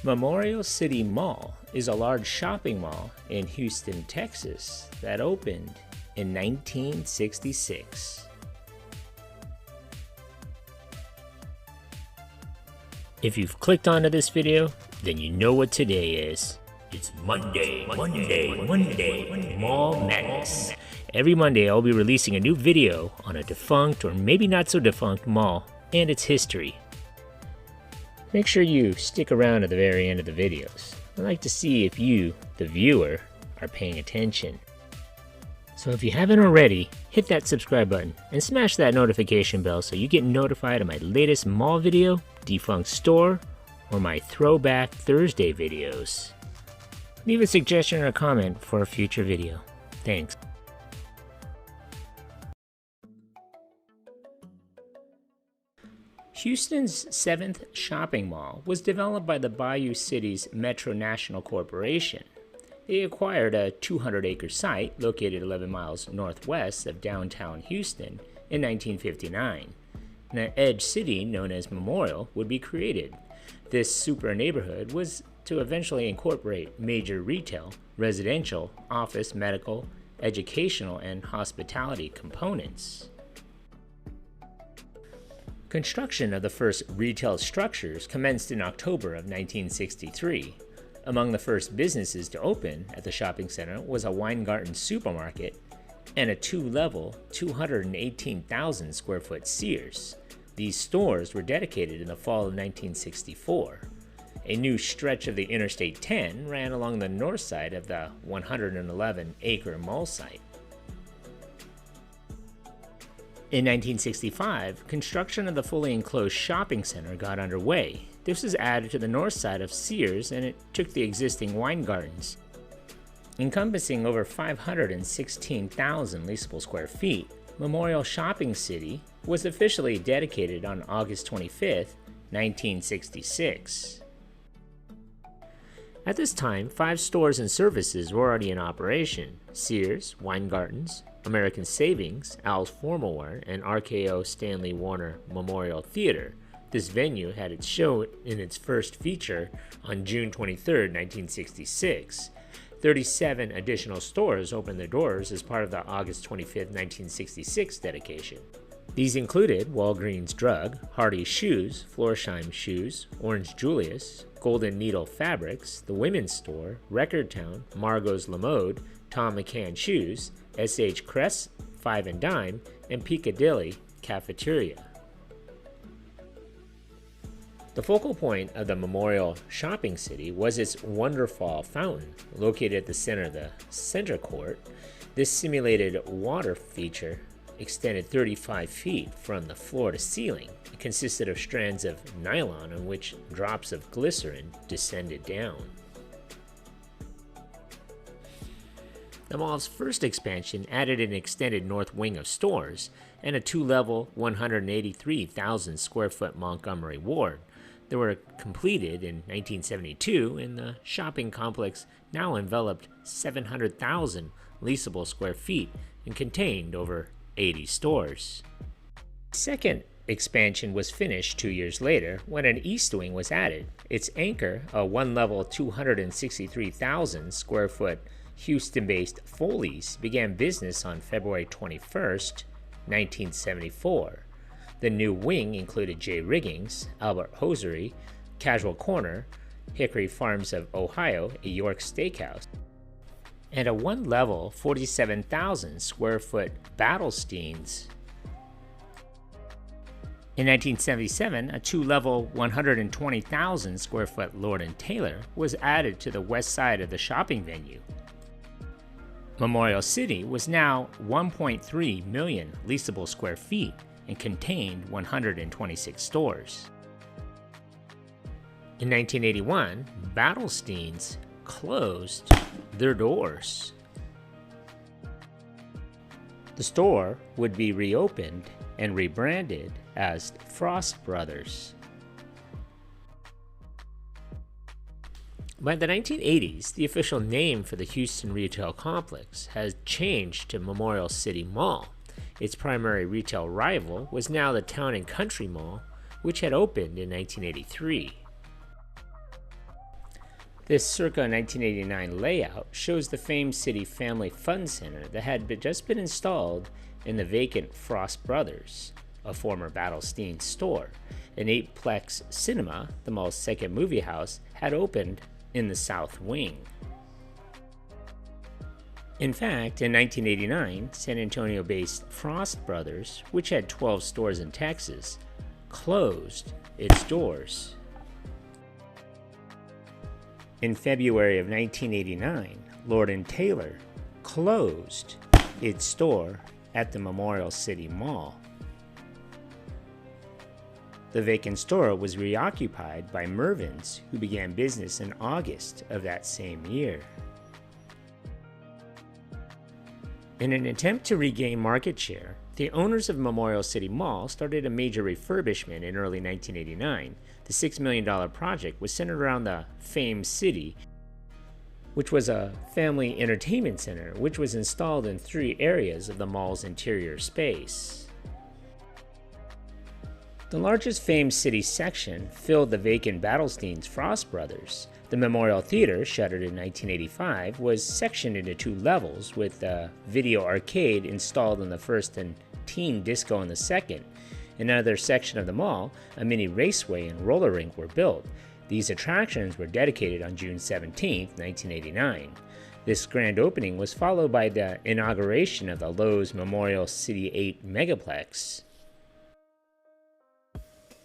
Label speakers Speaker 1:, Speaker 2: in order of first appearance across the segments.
Speaker 1: Memorial City Mall is a large shopping mall in Houston, Texas that opened in 1966. If you've clicked onto this video, then you know what today is. It's Monday, Mall Madness. Every Monday I'll be releasing a new video on a defunct or maybe not so defunct mall and its history. Make sure you stick around to the very end of the videos. I'd like to see if you, the viewer, are paying attention. So if you haven't already, hit that subscribe button and smash that notification bell so you get notified of my latest mall video, defunct store, or my Throwback Thursday videos. Leave a suggestion or a comment for a future video. Thanks. Houston's 7th shopping mall was developed by the Bayou Cities Metro National Corporation. They acquired a 200-acre site located 11 miles northwest of downtown Houston in 1959. An edge city known as Memorial would be created. This super neighborhood was to eventually incorporate major retail, residential, office, medical, educational, and hospitality components. Construction of the first retail structures commenced in October of 1963. Among the first businesses to open at the shopping center was a Weingarten supermarket and a two-level, 218,000 square foot Sears. These stores were dedicated in the fall of 1964. A new stretch of the Interstate 10 ran along the north side of the 111-acre mall site. In 1965, construction of the fully enclosed shopping center got underway. This was added to the north side of Sears, and it took the existing Weingartens. Encompassing over 516,000 leasable square feet, Memorial Shopping City was officially dedicated on August 25, 1966. At this time, 5 stores and services were already in operation: Sears, Weingartens, American Savings, Al's Formal Wear, and RKO Stanley Warner Memorial Theater. This venue had its show in its first feature on June 23, 1966. 37 additional stores opened their doors as part of the August 25, 1966 dedication. These included Walgreens Drug, Hardy's Shoes, Florsheim Shoes, Orange Julius, Golden Needle Fabrics, The Women's Store, Record Town, Margot's La Mode, Tom McCann Shoes, S.H. Crest, Five and Dime, and Piccadilly Cafeteria. The focal point of the Memorial Shopping City was its Wonderfall Fountain, located at the center of the center court. This simulated water feature extended 35 feet from the floor to ceiling. It consisted of strands of nylon on which drops of glycerin descended down. The mall's first expansion added an extended north wing of stores and a two-level, 183,000 square foot Montgomery ward. They were completed in 1972, and the shopping complex now enveloped 700,000 leasable square feet and contained over 80 stores. The second expansion was finished 2 years later when an east wing was added. Its anchor, a one-level, 263,000 square foot Houston-based Foley's, began business on February 21, 1974. The new wing included J. Riggings, Albert Hosiery, Casual Corner, Hickory Farms of Ohio, a York steakhouse, and a one-level, 47,000 square foot Battlesteins. In 1977, a two-level, 120,000 square foot Lord & Taylor was added to the west side of the shopping venue. Memorial City was now 1.3 million leasable square feet and contained 126 stores. In 1981, Battlesteins closed their doors. The store would be reopened and rebranded as Frost Brothers. By the 1980s, the official name for the Houston retail complex has changed to Memorial City Mall. Its primary retail rival was now the Town and Country Mall, which had opened in 1983. This circa 1989 layout shows the famed City Family Fun Center that had just been installed in the vacant Frost Brothers, a former Battlestein store. An 8-plex cinema, the mall's second movie house, had opened in the south wing. In fact, in 1989, San Antonio-based Frost Brothers, which had 12 stores in Texas, closed its doors. In February of 1989, Lord & Taylor closed its store at the Memorial City Mall. The vacant store was reoccupied by Mervyn's, who began business in August of that same year. In an attempt to regain market share, the owners of Memorial City Mall started a major refurbishment in early 1989. The $6 million project was centered around the famed City, which was a family entertainment center which was installed in 3 areas of the mall's interior space. The largest famed City section filled the vacant Battlestein's Frost Brothers. The Memorial Theater, shuttered in 1985, was sectioned into 2 levels, with a video arcade installed in the first and teen disco in the second. In another section of the mall, a mini raceway and roller rink were built. These attractions were dedicated on June 17, 1989. This grand opening was followed by the inauguration of the Lowe's Memorial City 8 Megaplex.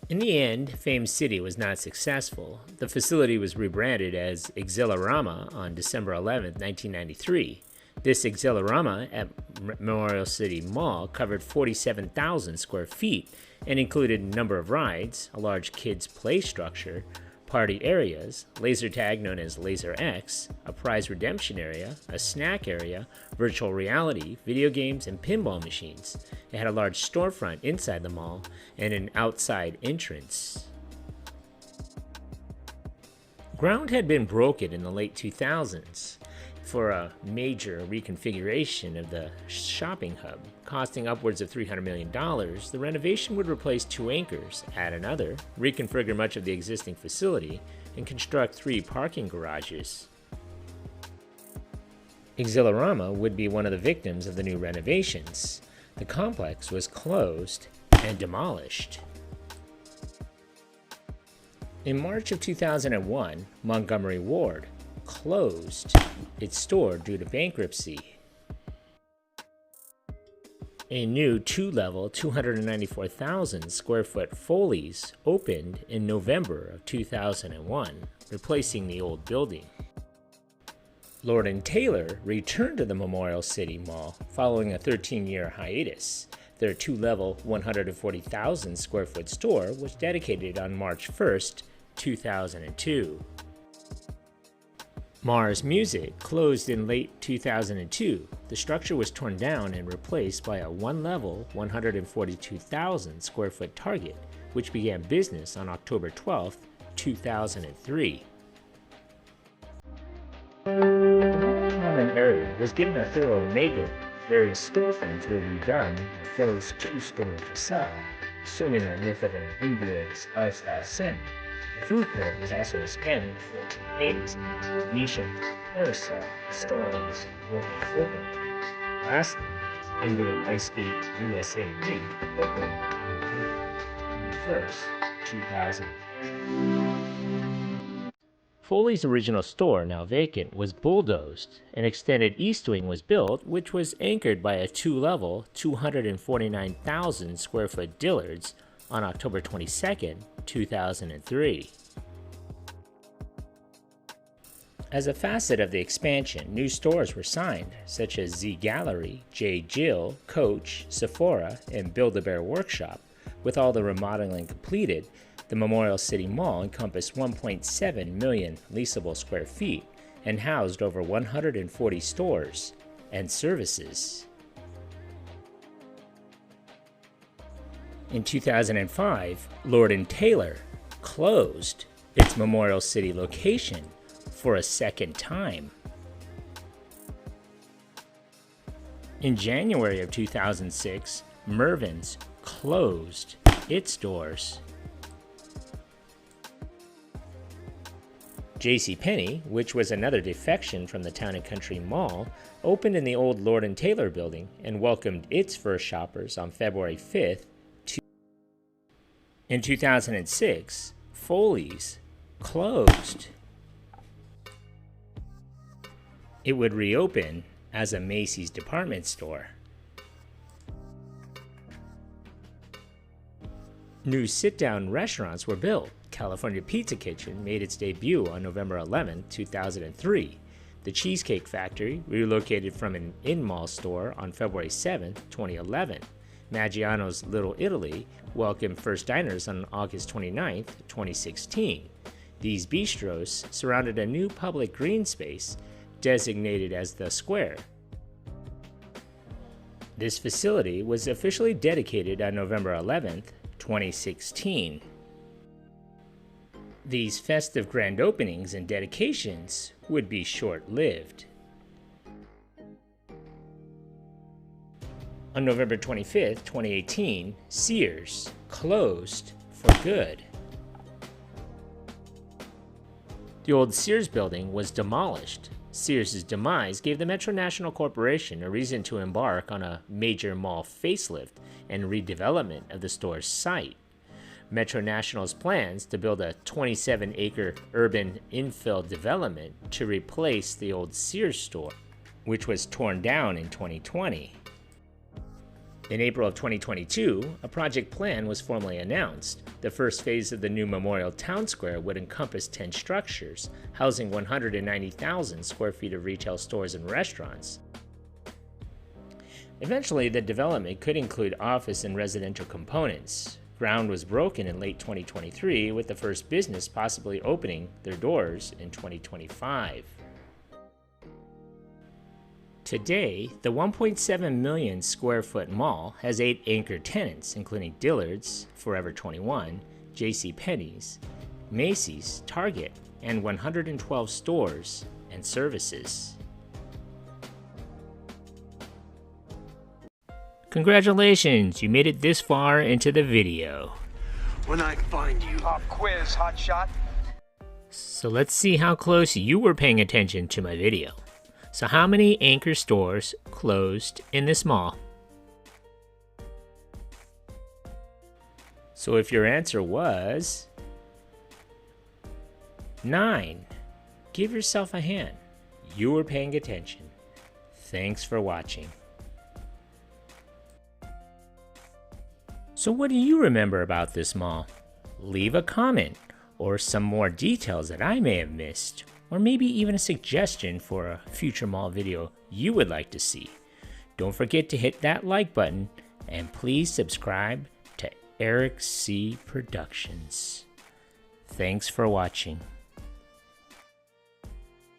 Speaker 1: In the end, famed City was not successful. The facility was rebranded as Exxirama on December 11, 1993. This Exxirama at Memorial City Mall covered 47,000 square feet and included a number of rides, a large kids' play structure, party areas, laser tag known as Laser X, a prize redemption area, a snack area, virtual reality, video games, and pinball machines. It had a large storefront inside the mall and an outside entrance. Ground had been broken in the late 2000s for a major reconfiguration of the shopping hub. Costing upwards of $300 million, the renovation would replace 2 anchors, add another, reconfigure much of the existing facility, and construct 3 parking garages. Exxirama would be one of the victims of the new renovations. The complex was closed and demolished. In March of 2001, Montgomery Ward closed its store due to bankruptcy. A new 2-level, 294,000 square foot Foley's opened in November of 2001, replacing the old building. Lord & Taylor returned to the Memorial City Mall following a 13-year hiatus. Their 2-level, 140,000 square foot store was dedicated on March 1st, 2002. Mars Music closed in late 2002. The structure was torn down and replaced by a 1-level, 142,000 square foot Target, which began business on October 12, 2003. The common area was given a thorough makeover. Various storefronts were redone and the first 2-story facade, assuming a significant ingredients lifestyle center. The food court was also expanded for tables, Venetian, carousel, stores, and open. Lastly, Indian high-speed USA League opened on the 1st, 2000. Foley's original store, now vacant, was bulldozed. An extended east wing was built, which was anchored by a 2-level, 249,000 square foot Dillard's on October 22, 2003. As a facet of the expansion, new stores were signed, such as Z Gallery, J. Jill, Coach, Sephora, and Build-A-Bear Workshop. With all the remodeling completed, the Memorial City Mall encompassed 1.7 million leasable square feet and housed over 140 stores and services. In 2005, Lord & Taylor closed its Memorial City location for a second time. In January of 2006, Mervyn's closed its doors. JCPenney, which was another defection from the Town & Country Mall, opened in the old Lord & Taylor building and welcomed its first shoppers on February 5th. In 2006, Foley's closed. It would reopen as a Macy's department store. New sit-down restaurants were built. California Pizza Kitchen made its debut on November 11, 2003. The Cheesecake Factory relocated from an in-mall store on February 7, 2011. Maggiano's Little Italy welcomed first diners on August 29, 2016. These bistros surrounded a new public green space designated as the Square. This facility was officially dedicated on November 11, 2016. These festive grand openings and dedications would be short-lived. On November 25, 2018, Sears closed for good. The old Sears building was demolished. Sears' demise gave the Metro National Corporation a reason to embark on a major mall facelift and redevelopment of the store's site. Metro National's plans to build a 27-acre urban infill development to replace the old Sears store, which was torn down in 2020. In April of 2022, a project plan was formally announced. The first phase of the new Memorial Town Square would encompass 10 structures, housing 190,000 square feet of retail stores and restaurants. Eventually, the development could include office and residential components. Ground was broken in late 2023, with the first business possibly opening their doors in 2025. Today, the 1.7 million square foot mall has 8 anchor tenants, including Dillard's, Forever 21, JCPenney's, Macy's, Target, and 112 stores and services. Congratulations, you made it this far into the video.
Speaker 2: When I find you. Pop quiz, hotshot.
Speaker 1: So let's see how close you were paying attention to my video. So how many anchor stores closed in this mall? So if your answer was 9, give yourself a hand. You were paying attention. Thanks for watching. So what do you remember about this mall? Leave a comment or some more details that I may have missed, or maybe even a suggestion for a future mall video you would like to see. Don't forget to hit that like button and please subscribe to Eric C. Productions. Thanks for watching.